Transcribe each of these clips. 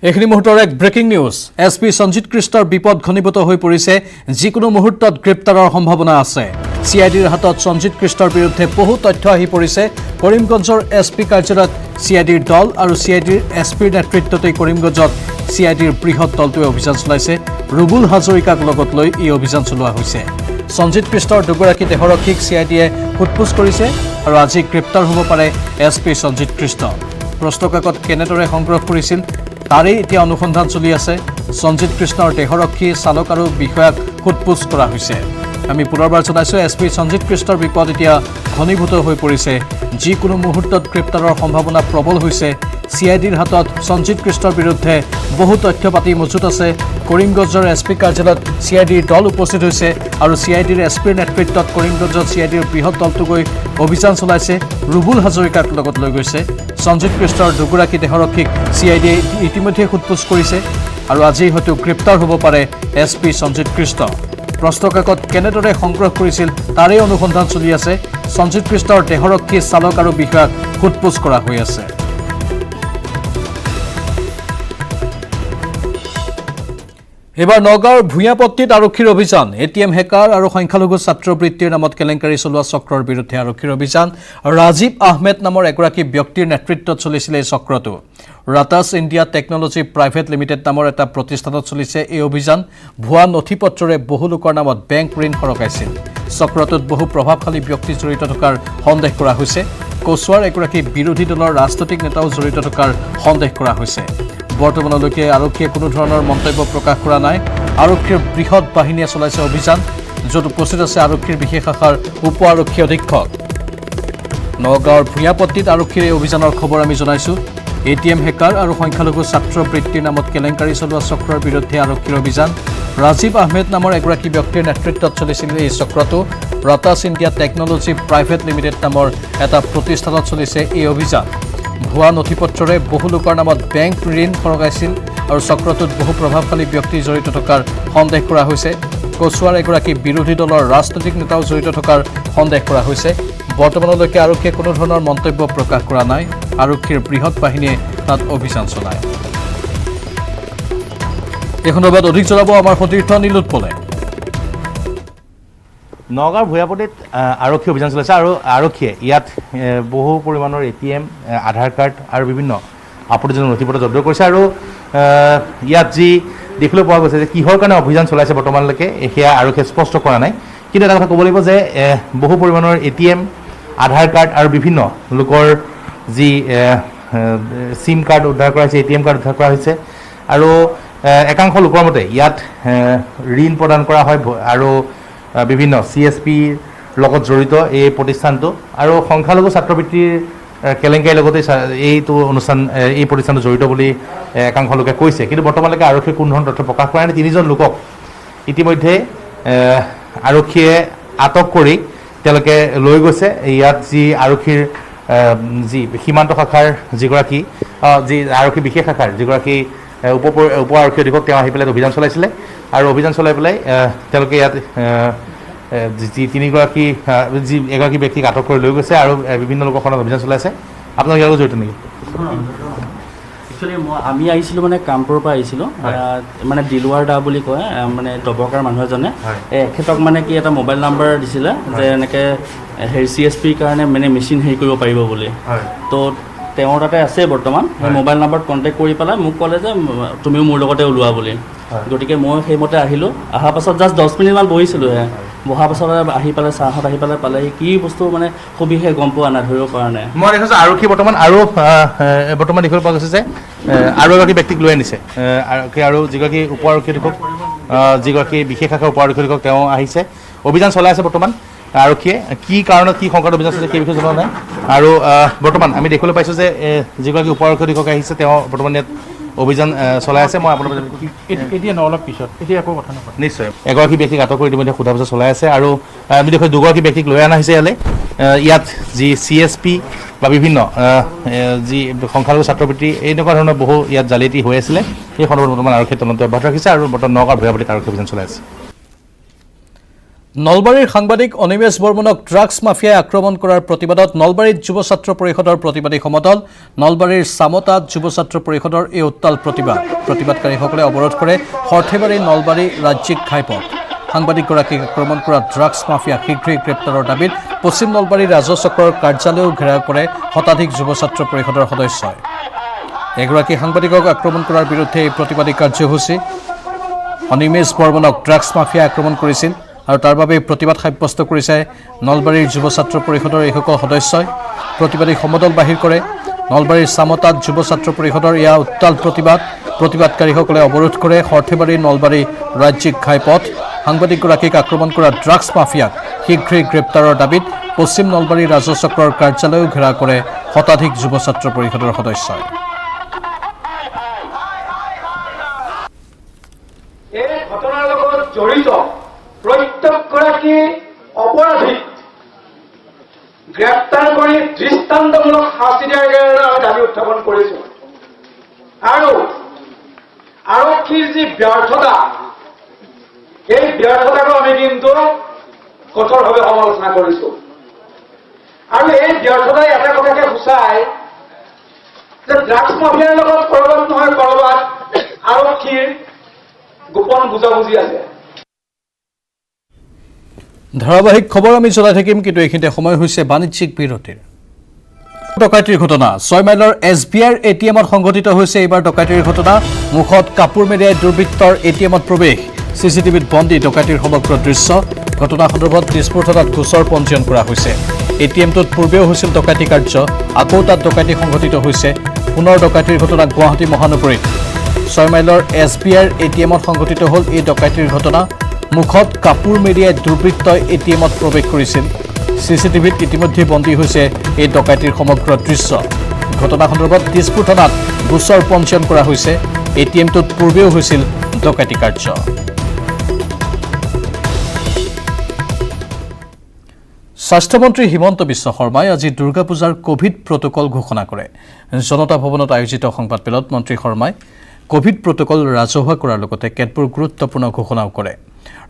এইখিনি মুহূৰ্তৰ এক ব্ৰেকিং নিউজ এছপি সঞ্জিত কৃষ্ণৰ বিপদ ঘনীভূত হৈ পৰিছে যিকোনো মুহূৰ্তত গ্ৰেপ্তাৰৰ সম্ভাৱনা আছে সিআইডিৰ হাতত সঞ্জিত কৃষ্ণৰ বিৰুদ্ধে বহু তথ্য আহি পৰিছে কৰিমগঞ্জৰ এছপি কাৰ্যালয়ত সিআইডিৰ দল আৰু সিআইডিৰ এছপিৰ নেতৃত্বতে কৰিমগঞ্জত সিআইডিৰ বৃহৎ দলটোৱে অভিযান চলাইছে ৰুবুল হাজৰিকাক লগত লৈ এই অভিযান চলোৱা হৈছে সঞ্জিত কৃষ্ণৰ দুগৰাকী দেহৰক্ষীক সিআইডিয়ে সোধপোছ কৰিছে আৰু আজি গ্ৰেপ্তাৰ হ'ব পাৰে এছপি সঞ্জিত কৃষ্ণ প্ৰশ্নকাকত কেনেদৰে সংগ্ৰহ কৰিছিল তাৰে এতিয়া অনুসন্ধান চলি আছে সঞ্জিত কৃষ্ণৰ দেহৰক্ষী চালক আৰু বিষয়াক সোধপোছ কৰা হৈছে আমি পুনৰবাৰ জনাইছোঁ এছপি সঞ্জিত কৃষ্ণৰ বিপদ এতিয়া ঘনীভূত হৈ পৰিছে যিকোনো মুহূৰ্তত গ্ৰেপ্তাৰৰ সম্ভাৱনা প্ৰবল হৈছে সিআইডিৰ হাতত সঞ্জিত কৃষ্ণৰ বিৰুদ্ধে বহু তথ্য পাতি মজুত আছে কৰিমগঞ্জৰ এছপি কাৰ্যালয়ত সিআইডিৰ দল উপস্থিত হৈছে আৰু সিআইডিৰ এছপিৰ নেতৃত্বত কৰিমগঞ্জত সিআইডিৰ বৃহৎ দলটো গৈ অভিযান চলাইছে ৰুবুল হাজৰিকাক লগত লৈ গৈছে সঞ্জিত কৃষ্ণৰ দুগৰাকী দেহৰক্ষীক সিআইডিয়ে ইতিমধ্যে সোধপোছ কৰিছে আৰু আজি হয়তো গ্ৰেপ্তাৰ হ'ব পাৰে এছপি সঞ্জিত কৃষ্ণ প্ৰশ্নকাকত কেনেদৰে সংগ্ৰহ কৰিছিল তাৰে অনুসন্ধান চলি আছে সঞ্জিত কৃষ্ণৰ দেহৰক্ষী চালক আৰু বিষয়াক সোধপোছ কৰা হৈ আছে এবাৰ নগাঁৱৰ ভূঞাপট্টিত আৰক্ষীৰ অভিযান এটিএম হেকাৰ আৰু সংখ্যালঘু ছাত্ৰবৃত্তিৰ নামত কেলেংকাৰী চলোৱা চক্ৰৰ বিৰুদ্ধে আৰক্ষীৰ অভিযান ৰাজীৱ আহমেদ নামৰ এগৰাকী ব্যক্তিৰ নেতৃত্বত চলিছিল এই চক্ৰটো ৰাটাছ ইণ্ডিয়া টেকনলজি প্ৰাইভেট লিমিটেড নামৰ এটা প্ৰতিষ্ঠানত চলিছে এই অভিযান ভুৱা নথিপত্ৰৰে বহু লোকৰ নামত বেংক ঋণ সৰকাইছিল চক্ৰটোত বহু প্ৰভাৱশালী ব্যক্তি জড়িত থকাৰ সন্দেহ কৰা হৈছে কচুৱাৰ এগৰাকী বিৰোধী দলৰ ৰাজনৈতিক নেতাও জড়িত থকাৰ সন্দেহ কৰা হৈছে বৰ্তমানলৈকে আৰক্ষীয়ে কোনো ধৰণৰ মন্তব্য প্ৰকাশ কৰা নাই আৰক্ষীৰ বৃহৎ বাহিনীয়ে চলাইছে অভিযান য'ত উপস্থিত আছে আৰক্ষীৰ বিশেষ শাখাৰ উপ আৰক্ষী অধীক্ষক নগাঁৱৰ ভূঞাপট্টিত আৰক্ষীৰ এই অভিযানৰ খবৰ আমি জনাইছোঁ এটিএম হেকাৰ আৰু সংখ্যালঘু ছাত্ৰবৃত্তিৰ নামত কেলেংকাৰী চলোৱা চক্ৰৰ বিৰুদ্ধে আৰক্ষীৰ অভিযান ৰাজীৱ আহমেদ নামৰ এগৰাকী ব্যক্তিৰ নেতৃত্বত চলিছিল এই চক্ৰটো ৰাটাছ ইণ্ডিয়া টেকনলজি প্ৰাইভেট লিমিটেড নামৰ এটা প্ৰতিষ্ঠানত চলিছে এই অভিযান ভুৱা নথিপত্ৰৰে বহু লোকৰ নামত বেংক ঋণ সৰকাইছিল আৰু চক্ৰটোত বহু প্ৰভাৱশালী ব্যক্তি জড়িত থকাৰ সন্দেহ কৰা হৈছে কচুৱাৰ এগৰাকী বিৰোধী দলৰ ৰাজনৈতিক নেতাও জড়িত থকাৰ সন্দেহ কৰা হৈছে বৰ্তমানলৈকে আৰক্ষীয়ে কোনো ধৰণৰ মন্তব্য প্ৰকাশ কৰা নাই আৰক্ষীৰ বৃহৎ বাহিনীয়ে তাত অভিযান চলায় এই সন্দৰ্ভত অধিক জনাব আমাৰ সতীৰ্থ নীলোৎপলে নগাঁৱৰ ভূঞাপট্টিত আৰক্ষী অভিযান চলাইছে আৰু আৰক্ষীয়ে ইয়াত বহু পৰিমাণৰ এটিএম আধাৰ কাৰ্ড আৰু বিভিন্ন আপত্তিজনক নথিপত্ৰ জব্দ কৰিছে আৰু ইয়াত যি দেখিবলৈ পোৱা গৈছে যে কিহৰ কাৰণে অভিযান চলাইছে বৰ্তমানলৈকে সেয়া আৰক্ষীয়ে স্পষ্ট কৰা নাই কিন্তু এটা কথা ক'ব লাগিব যে বহু পৰিমাণৰ এটিএম আধাৰ কাৰ্ড আৰু বিভিন্ন লোকৰ যি চিম কাৰ্ড উদ্ধাৰ কৰা হৈছে এটিএম কাৰ্ড উদ্ধাৰ কৰা হৈছে আৰু একাংশ লোকৰ মতে ইয়াত ঋণ প্ৰদান কৰা হয় আৰু বিভিন্ন CSPৰ লগত জড়িত এই প্ৰতিষ্ঠানটো আৰু সংখ্যালঘু ছাত্ৰবৃত্তিৰ কেলেংকাৰীৰ লগতে এইটো অনুষ্ঠান এই প্ৰতিষ্ঠানটো জড়িত বুলি একাংশ লোকে কৈছে কিন্তু বৰ্তমানলৈকে আৰক্ষীয়ে কোনো ধৰণৰ তথ্য প্ৰকাশ কৰা নাই তিনিজন লোকক ইতিমধ্যে আৰক্ষীয়ে আটক কৰি তেওঁলোকে লৈ গৈছে ইয়াত যি আৰক্ষীৰ যি সীমান্ত শাখাৰ যিগৰাকী যি আৰক্ষী বিশেষ শাখাৰ যিগৰাকী উপ আৰক্ষী অধীক্ষক তেওঁ আহি পেলাই অভিযান চলাইছিলে আৰু অভিযান চলাই পেলাই তেওঁলোকে ইয়াত যি তিনিগৰাকী যি এগৰাকী ব্যক্তিক আটক কৰি লৈ গৈছে আৰু বিভিন্ন লোকৰ খনত অভিযান চলাইছে আপোনালোক ইয়াৰ লগত জড়িত নেকি একচুৱেলি আমি আহিছিলোঁ মানে কামপুৰৰ পৰা আহিছিলোঁ মানে দিলৱাৰ দা বুলি কয় মানে দবকাৰ মানুহ এজনে এখেতক মানে কি এটা মোবাইল নাম্বাৰ দিছিলে যে এনেকৈ হেৰি CSPৰ কাৰণে মানে মেচিন হেৰি কৰিব পাৰিব বুলি তো তেওঁৰ তাতে আছে বৰ্তমান সেই মোবাইল নাম্বাৰত কণ্টেক্ট কৰি পেলাই মোক ক'লে যে তুমিও মোৰ লগতে ওলোৱা বুলি গতিকে মই সেইমতে আহিলোঁ অহাৰ পাছত জাষ্ট 10 মিনিটমান বহিছিলোঁহে বহাৰ পাছত আহি পেলাই চাহত আহি পেলাই পালেহি কি বস্তু মানে সবিশেষ গম পোৱা নাই ধৰিব পৰা নাই মই দেখিছোঁ আৰক্ষী বৰ্তমান দেখিবলৈ পোৱা গৈছে যে আৰু এগৰাকী ব্যক্তিক লৈ আনিছে আৰক্ষী আৰু যিগৰাকী উপ আৰক্ষী অধীক্ষক যিগৰাকী বিশেষ শাখাৰ উপ আৰক্ষী অধীক্ষক তেওঁ আহিছে অভিযান চলাই আছে বৰ্তমান আৰক্ষীয়ে কি কাৰণত কি সংকট অভিযান চলিছে সেই বিষয়ে জনোৱা নাই আৰু বৰ্তমান আমি দেখিবলৈ পাইছোঁ যে যিগৰাকী উপ আৰক্ষী অধীক্ষক আহিছে তেওঁ বৰ্তমান ইয়াত অভিযান চলাই আছে মই আপোনালোকক এতিয়া অলপ পিছত এতিয়া একো কথা নকয় নিশ্চয় এগৰাকী ব্যক্তিক আটক কৰি ইতিমধ্যে সোধা পোছা চলাই আছে আৰু আমি দেখোঁ দুগৰাকী ব্যক্তিক লৈ অনা হৈছে ইয়াত যি CSP বা বিভিন্ন যি সংখ্যালঘু ছাত্ৰবৃত্তি এনেকুৱা ধৰণৰ বহু ইয়াত জালিয়াতি হৈ আছিলে সেই সন্দৰ্ভত বৰ্তমান আৰক্ষীয়ে তদন্ত অব্যাহত ৰাখিছে আৰু বৰ্তমান নগাঁৱৰ ভূঞাপট্টিত আৰক্ষী অভিযান চলাই আছে নলবাৰীৰ সাংবাদিক অনিমেষ বৰ্মনক ড্ৰাগছ মাফিয়াই আক্ৰমণ কৰাৰ প্ৰতিবাদত নলবাৰীত যুৱ ছাত্ৰ পৰিষদৰ প্ৰতিবাদী সমদল নলবাৰীৰ চামতাত যুৱ ছাত্ৰ পৰিষদৰ এই উত্তাল প্ৰতিবাদকাৰীসকলে অৱৰোধ কৰে সৰ্থেবাৰী নলবাৰী ৰাজ্যিক ঘাইপথ সাংবাদিকগৰাকীক আক্ৰমণ কৰা ড্ৰাগছ মাফিয়া শীঘ্ৰেই গ্ৰেপ্তাৰৰ দাবীত পশ্চিম নলবাৰী ৰাজহ চক্ৰৰ কাৰ্যালয়ও ঘেৰাও কৰে শতাধিক যুৱ ছাত্ৰ পৰিষদৰ সদস্যই এগৰাকী সাংবাদিকক আক্ৰমণ কৰাৰ বিৰুদ্ধে এই প্ৰতিবাদী কাৰ্যসূচী অনিমেষ বৰ্মনক ড্ৰাগছ মাফিয়াই আক্ৰমণ কৰিছিল আৰু তাৰ বাবে প্ৰতিবাদ সাব্যস্ত কৰিছে নলবাৰীৰ যুৱ ছাত্ৰ পৰিষদৰ এইসকল সদস্যই প্ৰতিবাদী সমদল বাহিৰ কৰে নলবাৰীৰ চামতাত যুৱ ছাত্ৰ পৰিষদৰ এয়া উত্তাল প্ৰতিবাদকাৰীসকলে অৱৰোধ কৰে সৰ্থেবাৰী নলবাৰী ৰাজ্যিক ঘাইপথ সাংবাদিকগৰাকীক আক্ৰমণ কৰা ড্ৰাগছ মাফিয়াক শীঘ্ৰেই গ্ৰেপ্তাৰৰ দাবীত পশ্চিম নলবাৰী ৰাজহ চক্ৰৰ কাৰ্যালয়ও ঘেৰাও কৰে শতাধিক যুৱ ছাত্ৰ পৰিষদৰ সদস্যই এই ঘটনাৰ লগত জড়িত প্ৰত্যেকগৰাকী অপৰাধীক গ্ৰেপ্তাৰ কৰি দৃষ্টান্তমূলক শাস্তি দিয়াৰ কাৰণে আমি দাবী উত্থাপন কৰিছোঁ আৰু আৰক্ষীৰ যি ব্যৰ্থতা এই ব্যৰ্থতাকো আমি কিন্তু কঠোৰভাৱে সমালোচনা কৰিছোঁ আৰু এই ব্যৰ্থতাই এটা কথাকে সূচায় যে ড্ৰাগছ মাফিয়াৰ লগত কৰবাত নহয় কৰবাত আৰক্ষীৰ গোপন বুজাবুজি আছে ধাৰাবাহিক খবৰ আমি চলাই থাকিম কিন্তু এইখিনিতে সময় হৈছে বাণিজ্যিক বিৰতিৰ ডকাইতিৰ ঘটনা 6 মাইলৰ SBIৰ ATMত সংঘটিত হৈছে এইবাৰ ডকাইতিৰ ঘটনা মুখত কাপোৰ মেৰিয়াই দুৰ্বৃত্তৰ ATMত প্ৰৱেশ CCTVত বন্দী ডকাইতিৰ সমগ্ৰ দৃশ্য ঘটনা সন্দৰ্ভত দিছপুৰ থানাত গোচৰ পঞ্জীয়ন কৰা হৈছে ATMটোত পূৰ্বেও হৈছিল ডকাইতি কাৰ্য আকৌ তাত ডকাইতি সংঘটিত হৈছে পুনৰ ডকাইতিৰ ঘটনা গুৱাহাটী মহানগৰীত 6 মাইলৰ SBIৰ ATMত সংঘটিত হ'ল এই ডকাইতিৰ ঘটনা মুখত কাপোৰ মেৰিয়াই দুৰ্বৃত্তই ATMত প্ৰৱেশ কৰিছিল CCTVত ইতিমধ্যে বন্দী হৈছে এই ডকাইতিৰ সমগ্ৰ দৃশ্য ঘটনা সন্দৰ্ভত দিছপুৰ থানাত গোচৰ পঞ্জীয়ন কৰা হৈছে ATMটোত পূৰ্বেও হৈছিল ডকাইতি কাৰ্য স্বাস্থ্যমন্ত্ৰী হিমন্ত বিশ্ব শৰ্মাই আজি দুৰ্গা পূজাৰ কোভিড প্ৰটোকল ঘোষণা কৰে জনতা ভৱনত আয়োজিত সংবাদমেলত মন্ত্ৰী শৰ্মাই কোভিড প্ৰটোকল ৰাজহুৱা কৰাৰ লগতে কেতবোৰ গুৰুত্বপূৰ্ণ ঘোষণাও কৰে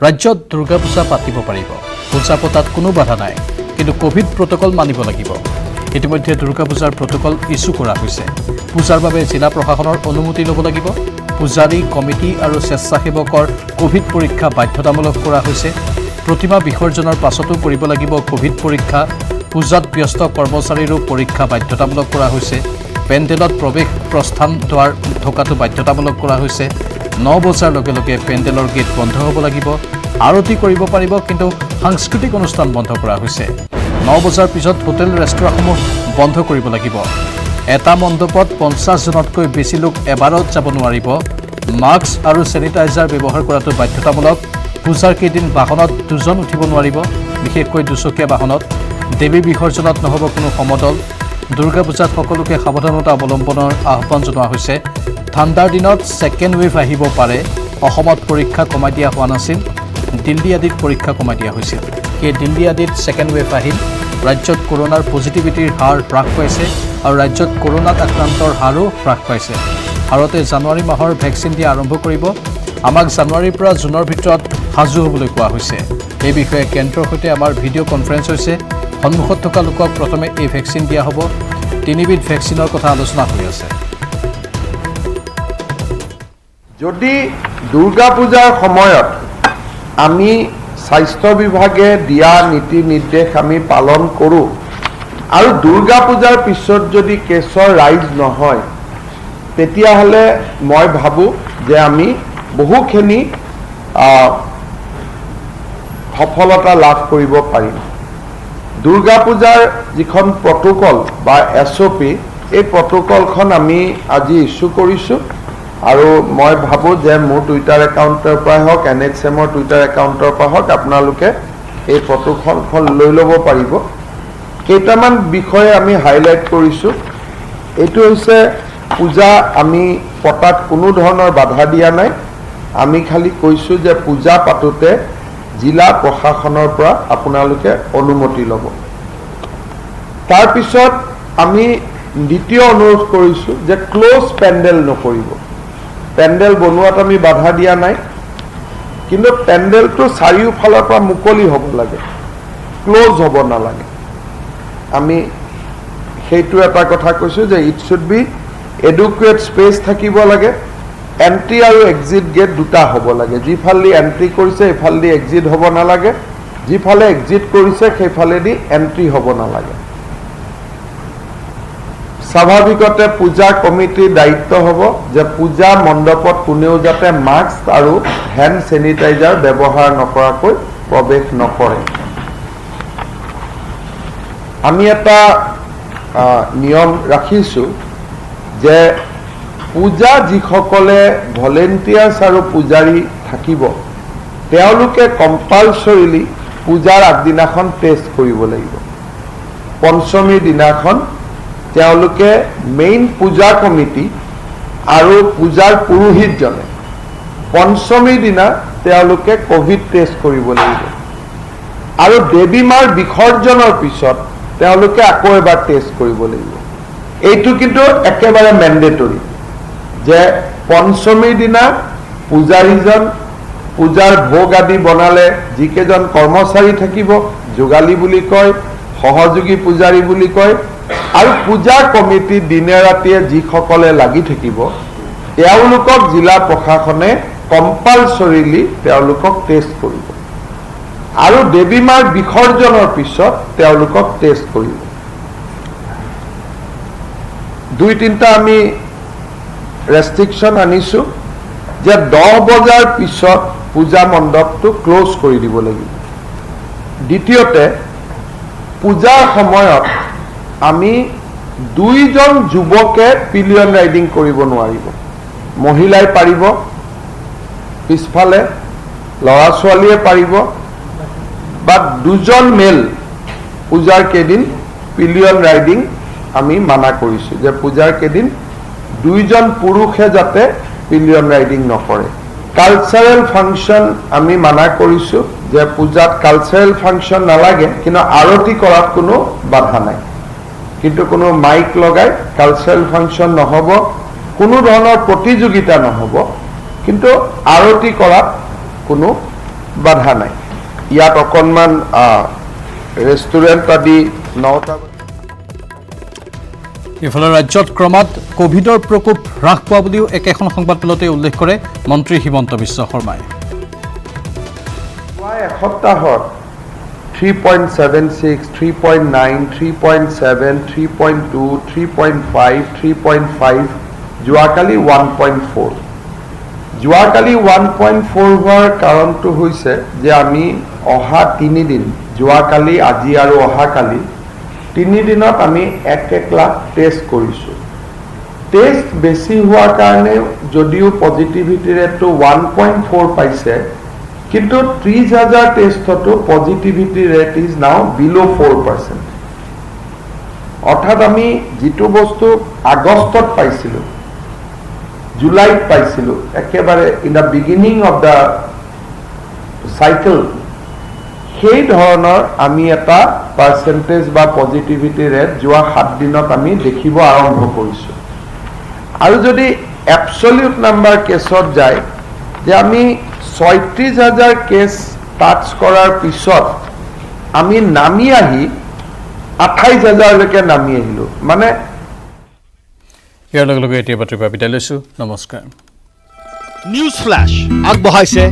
ৰাজ্যত দুৰ্গা পূজা পাতিব পাৰিব পূজা পতাত কোনো বাধা নাই কিন্তু কোভিড প্ৰটোকল মানিব লাগিব ইতিমধ্যে দুৰ্গা পূজাৰ প্ৰটোকল ইছ্যু কৰা হৈছে পূজাৰ বাবে জিলা প্ৰশাসনৰ অনুমতি ল'ব লাগিব পূজাৰী কমিটি আৰু স্বেচ্ছাসেৱকৰ কোভিড পৰীক্ষা বাধ্যতামূলক কৰা হৈছে প্ৰতিমা বিসৰ্জনৰ পাছতো কৰিব লাগিব কোভিড পৰীক্ষা পূজাত ব্যস্ত কৰ্মচাৰীৰো পৰীক্ষা বাধ্যতামূলক কৰা হৈছে পেণ্ডেলত প্ৰৱেশ প্ৰস্থান দ্বাৰ থকাটো বাধ্যতামূলক কৰা হৈছে 9 বজাৰ লগে লগে পেণ্ডেলৰ গেট বন্ধ হ'ব লাগিব আৰতি কৰিব পাৰিব কিন্তু সাংস্কৃতিক অনুষ্ঠান বন্ধ কৰা হৈছে 9 বজাৰ পিছত হোটেল ৰেষ্টুৰাঁসমূহ বন্ধ কৰিব লাগিব এটা মণ্ডপত 50 জনতকৈ বেছি লোক এবাৰত যাব নোৱাৰিব মাস্ক আৰু চেনিটাইজাৰ ব্যৱহাৰ কৰাটো বাধ্যতামূলক পূজাৰ কেইদিন বাহনত দুজন উঠিব নোৱাৰিব বিশেষকৈ দুচকীয়া বাহনত দেৱী বিসৰ্জনত নহ'ব কোনো সমদল দুৰ্গা পূজাত সকলোকে সাৱধানতা অৱলম্বনৰ আহ্বান জনোৱা হৈছে ঠাণ্ডাৰ দিনত ছেকেণ্ড ৱেভ আহিব পাৰে অসমত পৰীক্ষা কমাই দিয়া হোৱা নাছিল দিল্লী আদিত পৰীক্ষা কমাই দিয়া হৈছিল সেই দিল্লী আদিত ছেকেণ্ড ৱেভ আহিল ৰাজ্যত কৰোনাৰ পজিটিভিটিৰ হাৰ হ্ৰাস পাইছে আৰু ৰাজ্যত কৰোনাত আক্ৰান্তৰ হাৰো হ্ৰাস পাইছে ভাৰতে জানুৱাৰী মাহৰ ভেকচিন দিয়া আৰম্ভ কৰিব আমাক জানুৱাৰীৰ পৰা জুনৰ ভিতৰত সাজু হ'বলৈ কোৱা হৈছে এই বিষয়ে কেন্দ্ৰৰ সৈতে আমাৰ ভিডিঅ' কনফাৰেন্স হৈছে সন্মুখত থকা লোকক প্ৰথমে এই ভেকচিন দিয়া হ'ব 3বিধ ভেকচিনৰ কথা আলোচনা হৈ আছে যদি দুৰ্গা পূজাৰ সময়ত আমি স্বাস্থ্য বিভাগে দিয়া নীতি নিৰ্দেশ আমি পালন কৰোঁ আৰু দুৰ্গা পূজাৰ পিছত যদি কেছৰ ৰাইজ নহয় তেতিয়াহ'লে মই ভাবোঁ যে আমি বহুখিনি সফলতা লাভ কৰিব পাৰিম দুৰ্গা পূজাৰ যিখন প্ৰটোকল বা SOP এই প্ৰটোকলখন আমি আজি ইছ্যু কৰিছোঁ আৰু মই ভাবোঁ যে মোৰ টুইটাৰ একাউণ্টৰ পৰা হওক NHMৰ টুইটাৰ একাউণ্টৰ পৰা হওক আপোনালোকে এই প্ৰটোকলখন লৈ ল'ব পাৰিব কেইটামান বিষয়ে আমি হাইলাইট কৰিছোঁ এইটো হৈছে পূজা আমি পতাত কোনো ধৰণৰ বাধা দিয়া নাই আমি খালি কৈছোঁ যে পূজা পাতোতে জিলা প্ৰশাসনৰ পৰা আপোনালোকে অনুমতি ল'ব তাৰপিছত আমি দ্বিতীয় অনুৰোধ কৰিছোঁ যে ক্লোজ পেণ্ডেল নকৰিব পেণ্ডেল বনোৱাত আমি বাধা দিয়া নাই কিন্তু পেণ্ডেলটো চাৰিওফালৰ পৰা মুকলি হ'ব লাগে, ক্ল'জ হ'ব নালাগে। আমি সেইটো এটা কথা কৈছোঁ যে ইট শুড বি এডুকুৱেট স্পেচ থাকিব লাগে, এণ্ট্ৰি আৰু এক্সিট গেট দুটা হ'ব লাগে। যিফালেদি এণ্ট্ৰি কৰিছে সেইফালেদি এক্সিট হ'ব নালাগে, যিফালে এক্সিট কৰিছে সেইফালেদি এণ্ট্ৰি হ'ব নালাগে। স্বাভাৱিকতে পূজা কমিটিৰ দায়িত্ব হ'ব যে পূজা মণ্ডপত কোনেও যাতে মাস্ক আৰু হেণ্ড চেনিটাইজাৰ ব্যৱহাৰ নকৰাকৈ প্ৰৱেশ নকৰে। আমি এটা নিয়ম ৰাখিছোঁ যে পূজা যিসকলে ভলেণ্টিয়াৰ্ছ আৰু পূজাৰী থাকিব তেওঁলোকে কম্পালচৰিলি পূজাৰ আগদিনাখন টেষ্ট কৰিব লাগিব। পঞ্চমীৰ দিনাখন তেওঁলোকে মেইন পূজা কমিটি আৰু পূজাৰ পুৰোহিতজনে পঞ্চমীৰ দিনা তেওঁলোকে ক'ভিড টেষ্ট কৰিব লাগিব আৰু দেৱী মাৰ বিসৰ্জনৰ পিছত তেওঁলোকে আকৌ এবাৰ টেষ্ট কৰিব লাগিব। এইটো কিন্তু একেবাৰে মেণ্ডেটৰী যে পঞ্চমীৰ দিনা পূজাৰীজন পূজাৰ ভোগ আদি বনালে যিকেইজন কৰ্মচাৰী থাকিব যোগালী বুলি কয়, সহযোগী পূজাৰী বুলি কয়, আৰু পূজা কমিটি দিনে ৰাতিয়ে যিসকলে লাগি থাকিব তেওঁলোকক জিলা প্ৰশাসনে কম্পালচৰিলি তেওঁলোকক টেষ্ট কৰিব আৰু দেৱী মাৰ বিসৰ্জনৰ পিছত তেওঁলোকক টেষ্ট কৰিব। 2-3টা আমি ৰেষ্ট্ৰিকশ্যন আনিছোঁ যে 10 বজাৰ পিছত পূজা মণ্ডপটো ক্ল'জ কৰি দিব লাগিব। দ্বিতীয়তে পূজাৰ সময়ত আমি 2জন যুৱকে পিলিয়ন ৰাইডিং কৰিব নোৱাৰিব। মহিলাই পাৰিব, পিছফালে ল'ৰা ছোৱালীয়ে পাৰিব, বা 2জন মেল পূজাৰ কেইদিন পিলিয়ন ৰাইডিং আমি মানা কৰিছোঁ যে পূজাৰ কেইদিন 2জন পুৰুষে যাতে পিলিয়ন ৰাইডিং নকৰে। কালচাৰেল ফাংচন আমি মানা কৰিছোঁ যে পূজাত কালচাৰেল ফাংচন নালাগে, কিন্তু আৰতি কৰাত কোনো বাধা নাই, কিন্তু কোনো মাইক লগাই কালচাৰেল ফাংচন নহ'ব, কোনো ধৰণৰ প্ৰতিযোগিতা নহ'ব, কিন্তু আৰতি কৰাত কোনো বাধা নাই। ইয়াত অকণমান ৰেষ্টুৰেণ্ট আদি 9টা। ইফালে ৰাজ্যত ক্ৰমাৎ কোভিডৰ প্ৰকোপ হ্ৰাস পোৱা বুলিও একেখন সংবাদমেলতে উল্লেখ কৰে মন্ত্ৰী হিমন্ত বিশ্ব শৰ্মাই। যোৱা এসপ্তাহত 3.76, 3.9, 3.7, 3.2, 3.5, 3.5, যোৱাকালি 1.4। যোৱাকালি 1.4 হোৱাৰ কাৰণটো হৈছে যে আমি অহা 3 দিন, যোৱাকালি, আজি আৰু অহাকালি 3 দিনত আমি 1 লাখ টেষ্ট কৰিছোঁ। টেষ্ট বেছি হোৱাৰ কাৰণে যদিও পজিটিভিটি ৰেটটো 1.4 পাইছে, কিন্তু 30,000 টেষ্টতো পজিটিভিটি ৰেট ইজ নাও বিল' 4%। অৰ্থাৎ আমি যিটো বস্তু আগষ্টত পাইছিলোঁ, জুলাইত পাইছিলোঁ, একেবাৰে in the beginning of the cycle, সেই ধৰণৰ আমি এটা পাৰ্চেণ্টেজ বা পজিটিভিটি ৰেট যোৱা 7 দিনত আমি দেখিব আৰম্ভ কৰিছোঁ। আৰু যদি এবছলিউট নাম্বাৰ কেছত যায় যে আমি 36,000 কেছ টাচ কৰাৰ পিছত আমি নামি আহি 28,000লৈকে নামি আহিলোঁ। মানে ইয়াৰ লগে লগে এতিয়া বাতৰিৰ পৰা বিদায় লৈছোঁ। নমস্কাৰ। নিউজ ফ্লাছ আগবঢ়াইছে